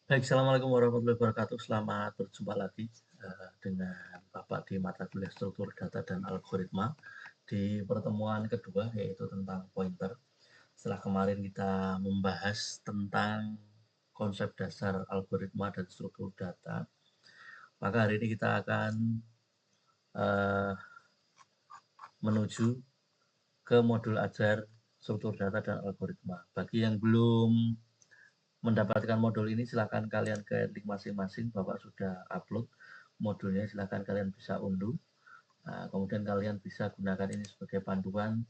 Baik, assalamualaikum warahmatullahi wabarakatuh. Selamat berjumpa lagi dengan Bapak di mata kuliah struktur data dan algoritma di pertemuan kedua yaitu tentang pointer. Setelah kemarin kita membahas tentang konsep dasar algoritma dan struktur data, maka hari ini kita akan uh, menuju ke modul ajar struktur data dan algoritma. Bagi yang belum mendapatkan modul ini silakan kalian ke link masing-masing, Bapak sudah upload modulnya, silakan kalian bisa unduh. Nah, kemudian kalian bisa gunakan ini sebagai panduan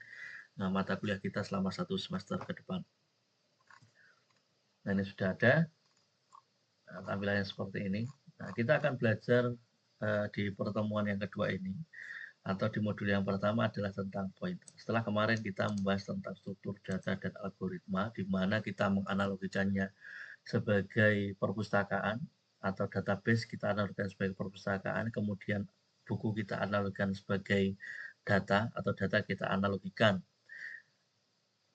mata kuliah kita selama 1 semester ke depan. Nah, ini sudah ada tampilannya seperti ini. Nah, kita akan belajar di pertemuan yang kedua ini atau di modul yang pertama adalah tentang pointer. Setelah kemarin kita membahas tentang struktur data dan algoritma, di mana kita menganalogikannya sebagai perpustakaan atau database kita analogikan sebagai perpustakaan, kemudian buku kita analogikan sebagai data atau data kita analogikan.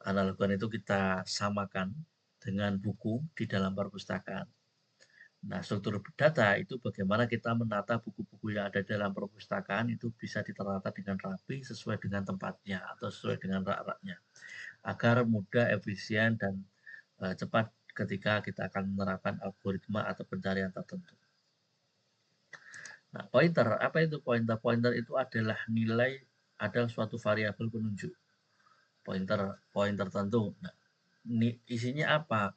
Analogikan itu kita samakan dengan buku di dalam perpustakaan. Nah, struktur data itu bagaimana kita menata buku-buku yang ada dalam perpustakaan itu bisa ditata dengan rapi sesuai dengan tempatnya atau sesuai dengan rak-raknya agar mudah, efisien, dan cepat ketika kita akan menerapkan algoritma atau pencarian tertentu. Nah, pointer, apa itu pointer? Pointer itu adalah nilai, adalah suatu variabel penunjuk. Poin tertentu. Nah, isinya apa?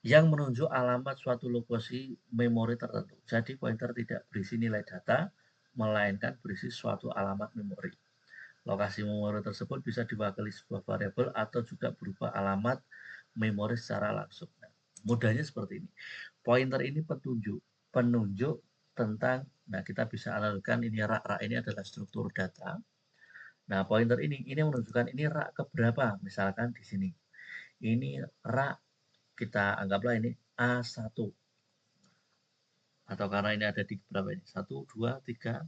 Yang menunjuk alamat suatu lokasi memori tertentu. Jadi pointer tidak berisi nilai data, melainkan berisi suatu alamat memori. Lokasi memori tersebut bisa diwakili sebuah variabel atau juga berupa alamat memori secara langsung. Nah, mudahnya seperti ini. Pointer ini penunjuk tentang, nah kita bisa analogikan ini rak-rak ini adalah struktur data. Nah, pointer ini menunjukkan ini rak keberapa, misalkan di sini. Ini rak, kita anggaplah ini A1. Atau karena ini ada di berapa ini? 1, 2, 3,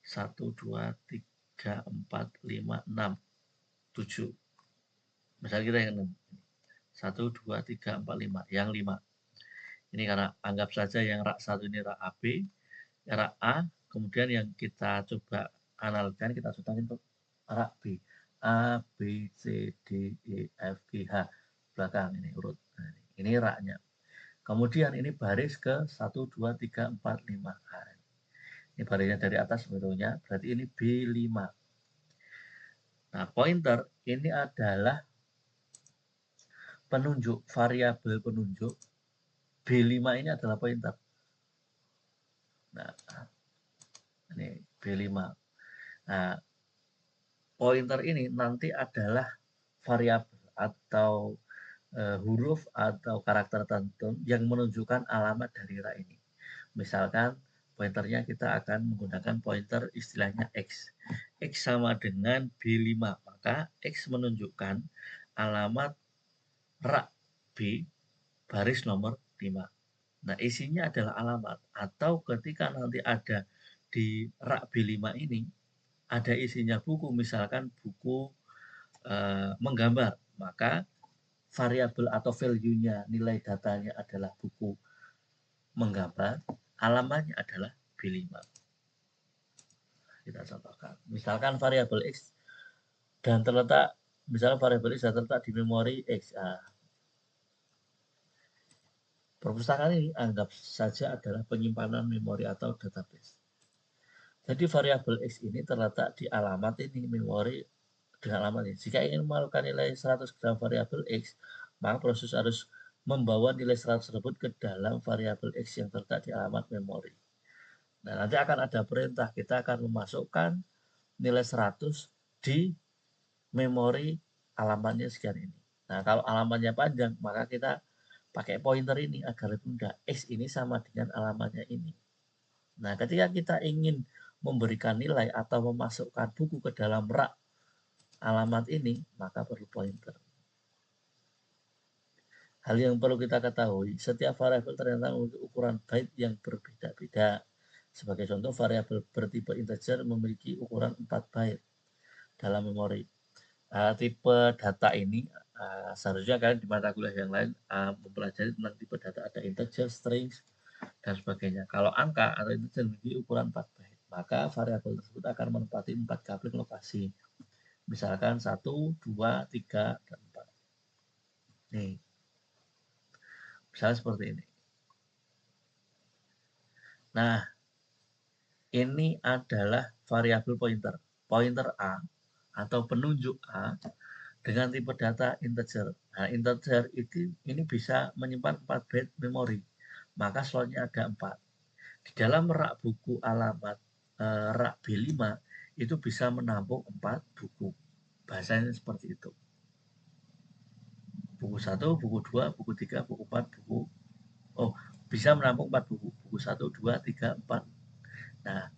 1, 2, 3, 4, 5, 6, 7. Misalnya kita yang 6. 1, 2, 3, 4, 5. Yang 5. Ini karena anggap saja yang rak 1 ini rak AB, rak A, kemudian yang kita coba analogikan, kita contohin untuk rak B. A, B, C, D, E, F, G, H. Belakang ini urut. Nah, ini raknya. Kemudian ini baris ke 1, 2, 3, 4, 5. Nah, ini barisnya dari atas sebetulnya, berarti ini B5. Nah, pointer ini adalah penunjuk, variabel penunjuk. B5 ini adalah pointer. Nah, ini B5. Nah, pointer ini nanti adalah variabel atau huruf atau karakter tertentu yang menunjukkan alamat dari rak ini. Misalkan pointernya kita akan menggunakan pointer istilahnya X. X sama dengan B5, maka X menunjukkan alamat rak B baris nomor 5. Nah, isinya adalah alamat. Atau ketika nanti ada di rak B5 ini, ada isinya buku, misalkan buku menggambar, maka variabel atau value-nya, nilai datanya adalah buku menggambar, alamatnya adalah B5. Kita contohkan. Misalkan variabel X dan terletak, misalnya variabel X dan terletak di memori X. Perpustakaan ini anggap saja adalah penyimpanan memori atau database. Jadi variabel X ini terletak di alamat ini, memori dengan alamat ini. Jika ingin melakukan nilai 100 dalam variabel X, maka proses harus membawa nilai 100 tersebut ke dalam variabel X yang terletak di alamat memori. Nah, nanti akan ada perintah, kita akan memasukkan nilai 100 di memori alamatnya sekian ini. Nah, kalau alamatnya panjang, maka kita pakai pointer ini agar lebih mudah. X ini sama dengan alamatnya ini. Nah, ketika kita ingin memberikan nilai atau memasukkan buku ke dalam rak alamat ini, maka perlu pointer. Hal yang perlu kita ketahui, setiap variabel ternyata memiliki ukuran byte yang berbeda-beda. Sebagai contoh, variabel bertipe integer memiliki ukuran 4 byte dalam memori. tipe data ini seharusnya kalian di mata kuliah yang lain mempelajari tentang tipe data, ada integer, strings, dan sebagainya. Kalau angka atau integer memiliki ukuran 4 byte, maka variabel tersebut akan menempati 4 coupling lokasi. Misalkan 1, 2, 3, dan 4. Nih, misalnya seperti ini. Nah, ini adalah variabel pointer. Pointer A atau penunjuk A dengan tipe data integer. Nah, integer ini bisa menyimpan 4 byte memori. Maka slotnya ada 4. Di dalam rak buku alamat rak B5 itu bisa menampung 4 buku. Bahasanya seperti itu. Buku 1, buku 2, buku 3, buku 4, bisa menampung 4 buku. Buku 1, 2, 3, 4. Nah,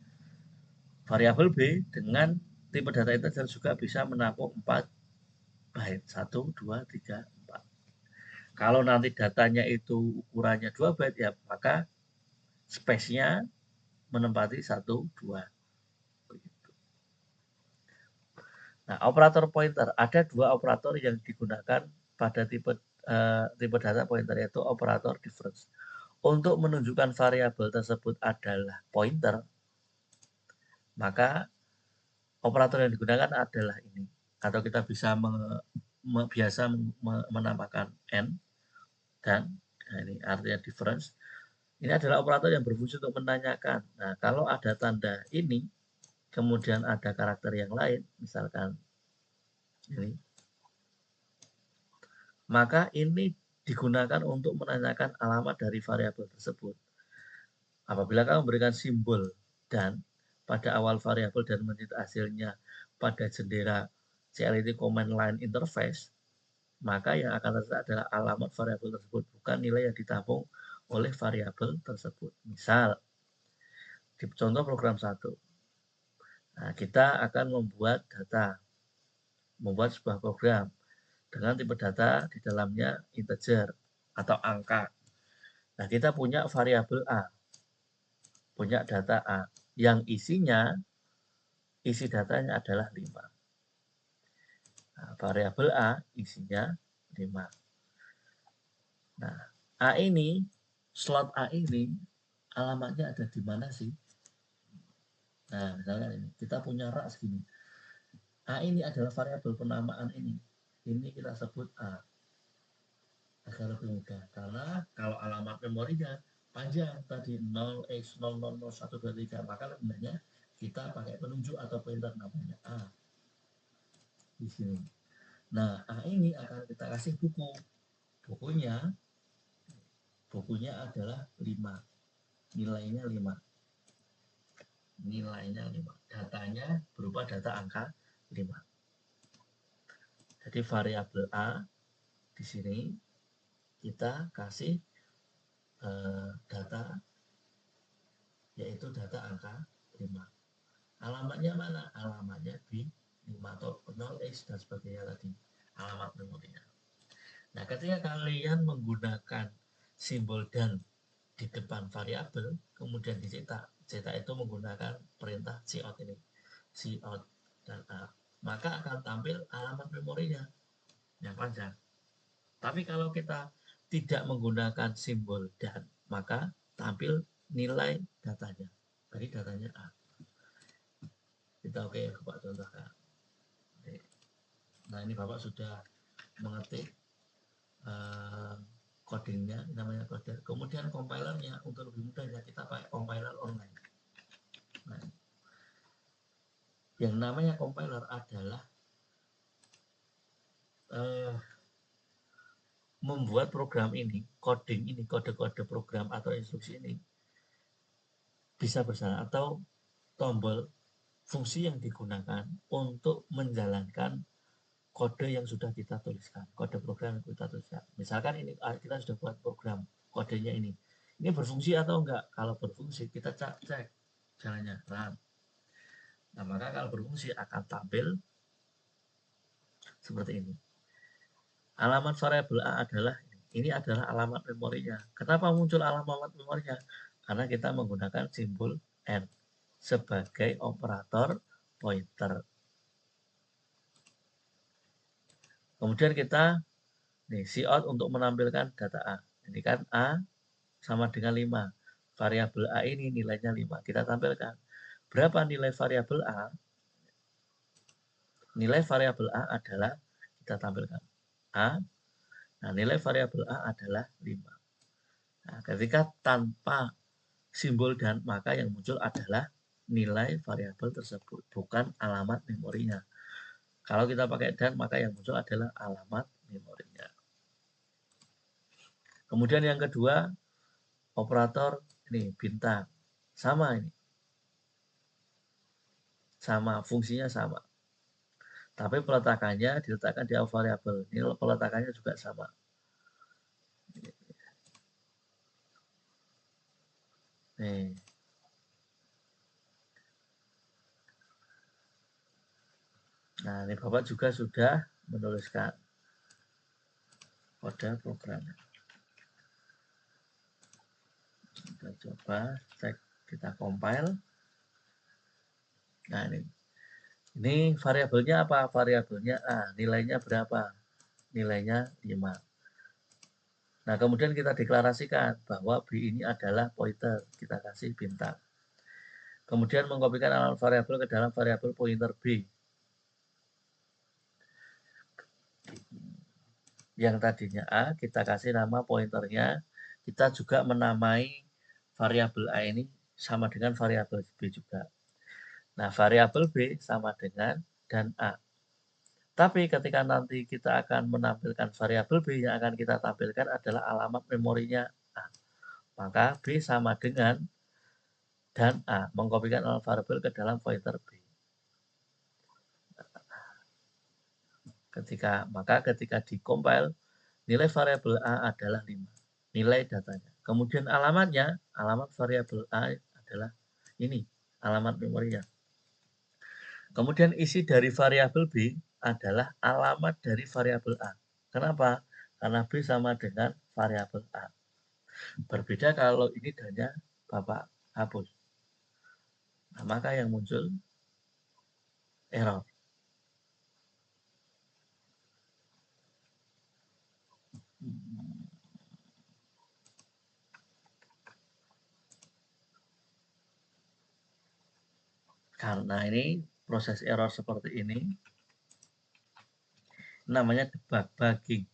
variabel B dengan tipe data integer juga bisa menampung 4 byte. 1, 2, 3, 4. Kalau nanti datanya itu ukurannya 2 byte ya, maka space-nya menempati 1, 2. Nah, operator pointer, ada 2 operator yang digunakan pada tipe data pointer, yaitu operator difference. Untuk menunjukkan variabel tersebut adalah pointer, maka operator yang digunakan adalah ini. Atau kita bisa biasa menambahkan n, dan ini artinya difference. Ini adalah operator yang berfungsi untuk menanyakan. Nah, kalau ada tanda ini, kemudian ada karakter yang lain, misalkan ini, maka ini digunakan untuk menanyakan alamat dari variabel tersebut. Apabila kamu memberikan simbol dan pada awal variabel dan mencetak hasilnya pada jendela CLIT command line interface, maka yang akan tercetak adalah alamat variabel tersebut, bukan nilai yang ditampung oleh variabel tersebut. Misal, di contoh program 1, nah, kita akan membuat sebuah program dengan tipe data di dalamnya integer atau angka. Nah, kita punya variabel A, punya data A, yang isi datanya adalah 5. Nah, variabel A isinya 5. Nah, slot A ini alamatnya ada di mana sih? Nah, misalnya ini, kita punya rak segini. A ini adalah variabel penamaan ini. Ini kita sebut A. Agar lebih mudah. Karena kalau alamat memorinya panjang tadi 0x000123, maka lebih kita pakai penunjuk atau pointer namanya A. Di sini. Nah, A ini akan kita kasih buku. Bukunya adalah 5. Nilainya 5. Datanya berupa data angka 5. Jadi variabel A di sini kita kasih data, yaitu data angka 5. Alamatnya mana? Alamatnya B5 atau 0x dan sebagainya tadi. Alamat memorinya. Nah, ketika kalian menggunakan simbol dan di depan variabel, kemudian dicetak. Cetak itu menggunakan perintah cout ini. Cout dan A. Maka akan tampil alamat memorinya yang panjang. Tapi kalau kita tidak menggunakan simbol dan, maka tampil nilai datanya. Tadi datanya A. Kita oke, Bapak contohkan. Nah, ini Bapak sudah mengetik codingnya, namanya coder. Kemudian compilernya, untuk lebih mudahnya kita pakai compiler online. Nah, yang namanya compiler adalah membuat program ini, coding ini, kode-kode program atau instruksi ini bisa berjalan, atau tombol fungsi yang digunakan untuk menjalankan kode yang sudah kita tuliskan, kode program yang kita tuliskan. Misalkan ini kita sudah buat program, kodenya ini berfungsi atau enggak. Kalau berfungsi kita cek jalannya run. Nah, maka kalau berfungsi akan tampil seperti ini. Alamat variabel A adalah alamat memorinya. Kenapa muncul alamat memorinya? Karena kita menggunakan simbol N sebagai operator pointer. Kemudian kita nih cout untuk menampilkan data A. Ini kan A sama dengan 5. Variabel A ini nilainya 5. Kita tampilkan. Berapa nilai variabel A? Nilai variabel A adalah, kita tampilkan A. Nah, nilai variabel A adalah 5. Nah, ketika tanpa simbol dan maka yang muncul adalah nilai variabel tersebut, bukan alamat memorinya. Kalau kita pakai dan, maka yang muncul adalah alamat memorinya. Kemudian yang kedua, operator ini bintang. Sama ini. Sama, fungsinya sama. Tapi peletakannya diletakkan di variabel. Ini peletakannya juga sama. Nih. Nah, ini Bapak juga sudah menuliskan kode programnya. Kita coba cek, kita compile. Nah, ini variabelnya apa? Variabelnya A. Nilainya berapa? Nilainya 5. Nah, kemudian kita deklarasikan bahwa B ini adalah pointer. Kita kasih bintang. Kemudian mengkopikan alamat variabel ke dalam variabel pointer B. Yang tadinya A, kita kasih nama pointernya. Kita juga menamai variabel A ini sama dengan variabel B juga. Nah, variabel B sama dengan dan A. Tapi ketika nanti kita akan menampilkan variabel B, yang akan kita tampilkan adalah alamat memorinya A. Maka B sama dengan dan A, mengkopikan alamat variabel ke dalam pointer B. Maka ketika dikompil, nilai variabel A adalah 5. Nilai datanya. Kemudian alamatnya, alamat variabel A adalah ini, alamat memorinya. Kemudian isi dari variabel B adalah alamat dari variabel A. Kenapa? Karena B sama dengan variabel A. Berbeda kalau ini dannya Bapak hapus. Nah, maka yang muncul error. Karena ini proses error seperti ini namanya debugging.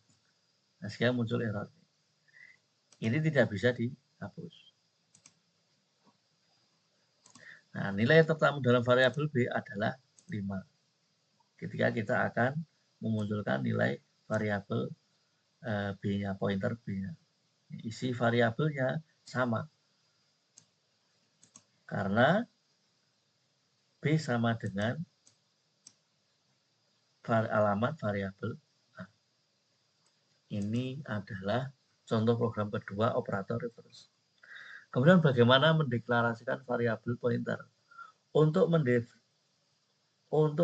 Nah, sekarang muncul error. Ini tidak bisa dihapus. Nah, nilai yang tertamu dalam variabel B adalah 5. Ketika kita akan memunculkan nilai variabel B-nya, pointer B-nya. Isi variabelnya sama. Karena B sama dengan alamat variabel A. Ini adalah contoh program kedua, operator reverse. Kemudian bagaimana mendeklarasikan variabel pointer? Untuk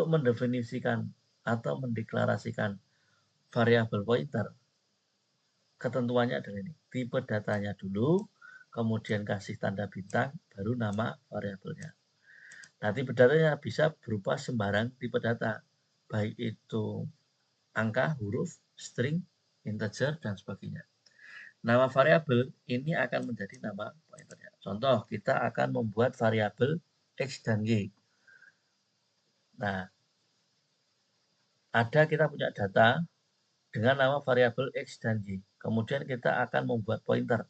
mendefinisikan atau mendeklarasikan variabel pointer, ketentuannya adalah ini. Tipe datanya dulu, kemudian kasih tanda bintang, baru nama variabelnya. Nah, tipe datanya bisa berupa sembarang tipe data, baik itu angka, huruf, string, integer, dan sebagainya. Nama variabel ini akan menjadi nama pointernya. Contoh, kita akan membuat variabel X dan Y. Nah, kita punya data dengan nama variabel X dan Y. Kemudian kita akan membuat pointer.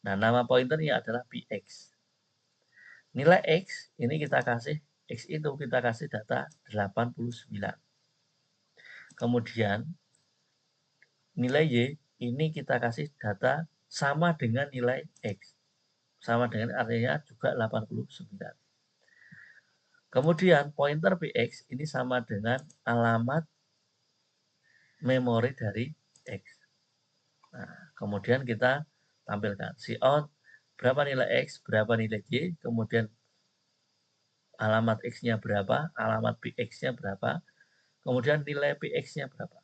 Nah, nama pointernya adalah px. Nilai X ini kita kasih, X itu kita kasih data 89. Kemudian nilai Y ini kita kasih data sama dengan nilai X. Sama dengan artinya juga 89. Kemudian pointer px ini sama dengan alamat memori dari X. Nah, kemudian kita tampilkan cout berapa nilai X, berapa nilai Y, kemudian alamat X-nya berapa, alamat px-nya berapa, kemudian nilai px-nya berapa.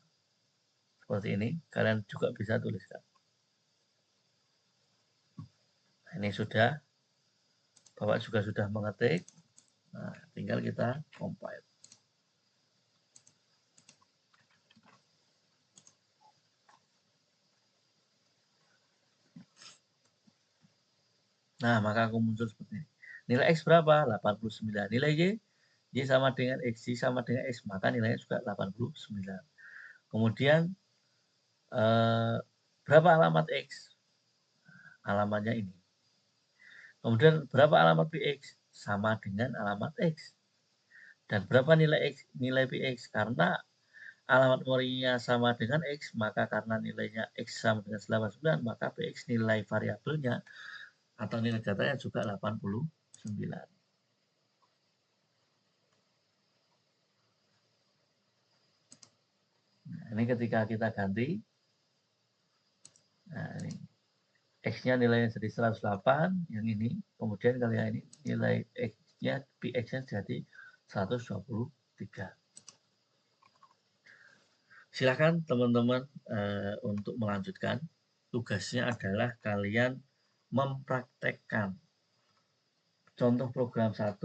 Seperti ini, kalian juga bisa tuliskan. Nah, ini sudah, Bapak juga sudah mengetik. Nah, tinggal kita compile. Nah, maka aku muncul seperti ini. Nilai X berapa? 89. Nilai Y sama dengan X, Y sama dengan X, maka nilainya juga 89. Kemudian berapa alamat X? Alamatnya ini. Kemudian berapa alamat PX? Sama dengan alamat X. Dan berapa nilai X? Nilai PX. Karena alamat memorinya sama dengan X, maka karena nilainya X sama dengan 89, maka PX nilai variabelnya atau nilai datanya juga 89. Nah, ini ketika kita ganti, nah ini X-nya nilainya jadi 108, yang ini, kemudian kalian ini nilai X-nya, PX-nya jadi 123. Silakan teman-teman untuk melanjutkan. Tugasnya adalah kalian mempraktekkan contoh program 1,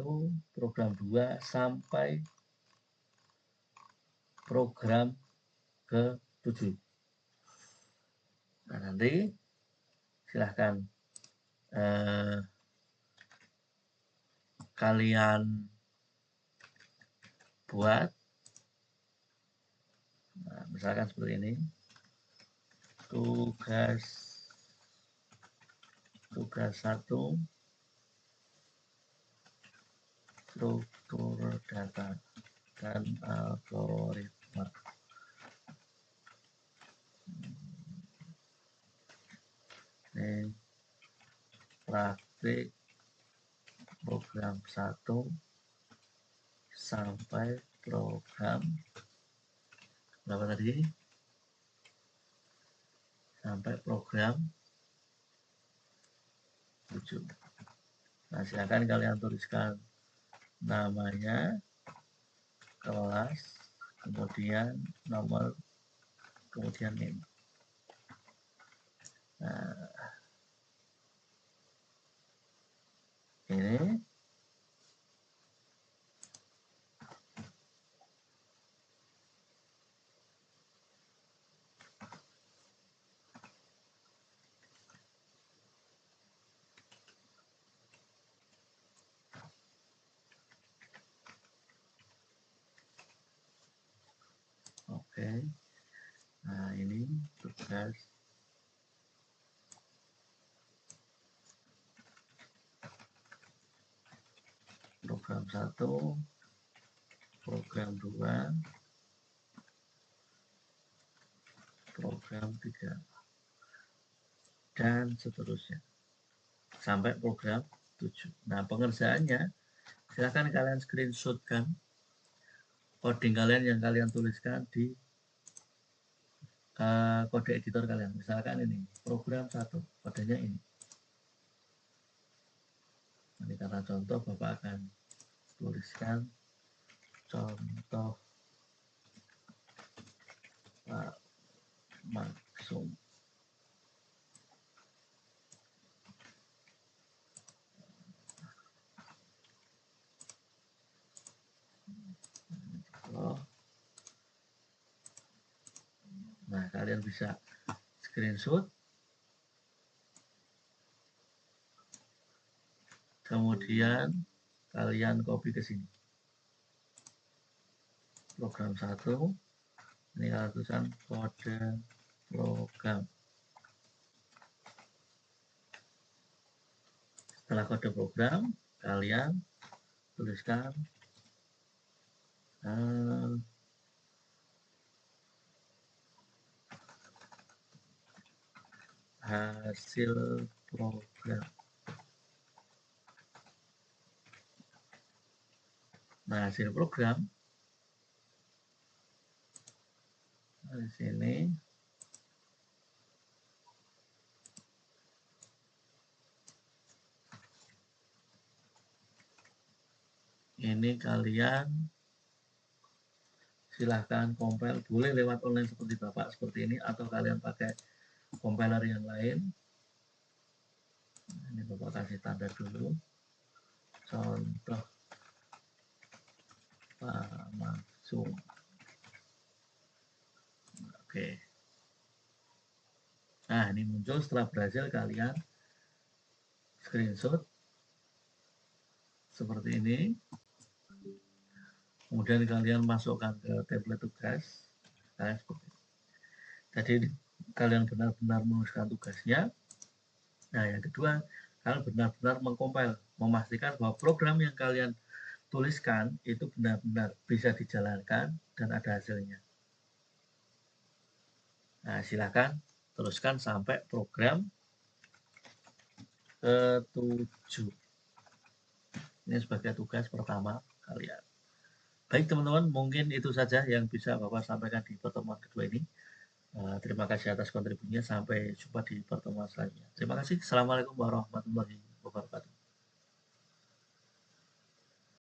program 2, sampai program ke-7. Nah, nanti silahkan kalian buat. Nah, misalkan seperti ini. Tugas 1, struktur data dan algoritma. Ini praktik program 1 sampai program berapa tadi? Sampai program 7. Nah, silakan kalian tuliskan namanya, kelas, kemudian nomor, kemudian NIM. Nah, ini oke. Nah, ini tugas program 1, program 2, program 3, dan seterusnya sampai program 7. Nah, pengerjaannya silakan kalian screenshotkan coding kalian yang kalian tuliskan di kode editor kalian. Misalkan ini program 1, kodenya ini. Ini karena contoh, Bapak akan tuliskan contoh maksum. Nah, kalian bisa screenshot, kemudian kalian copy ke sini. Program 1, ini kalian tuliskan kode program. Setelah kode program, kalian tuliskan hasil program. Nah, hasil program di sini ini kalian silahkan compile, boleh lewat online seperti Bapak seperti ini, atau kalian pakai compiler yang lain. Ini Bapak kasih tanda dulu, contoh maksum. Oke. Nah, ini muncul setelah berhasil kalian screenshot seperti ini, kemudian kalian masukkan ke template tugas. Nah, seperti ini. Jadi kalian benar-benar menuliskan tugasnya. Nah, yang kedua, kalian benar-benar mengcompile, memastikan bahwa program yang kalian tuliskan itu benar-benar bisa dijalankan dan ada hasilnya. Nah, silakan teruskan sampai program ke-7. Ini sebagai tugas pertama kalian. Baik teman-teman, mungkin itu saja yang bisa Bapak sampaikan di pertemuan kedua ini. Terima kasih atas kontribusinya. Sampai jumpa di pertemuan selanjutnya. Terima kasih. Assalamualaikum warahmatullahi wabarakatuh.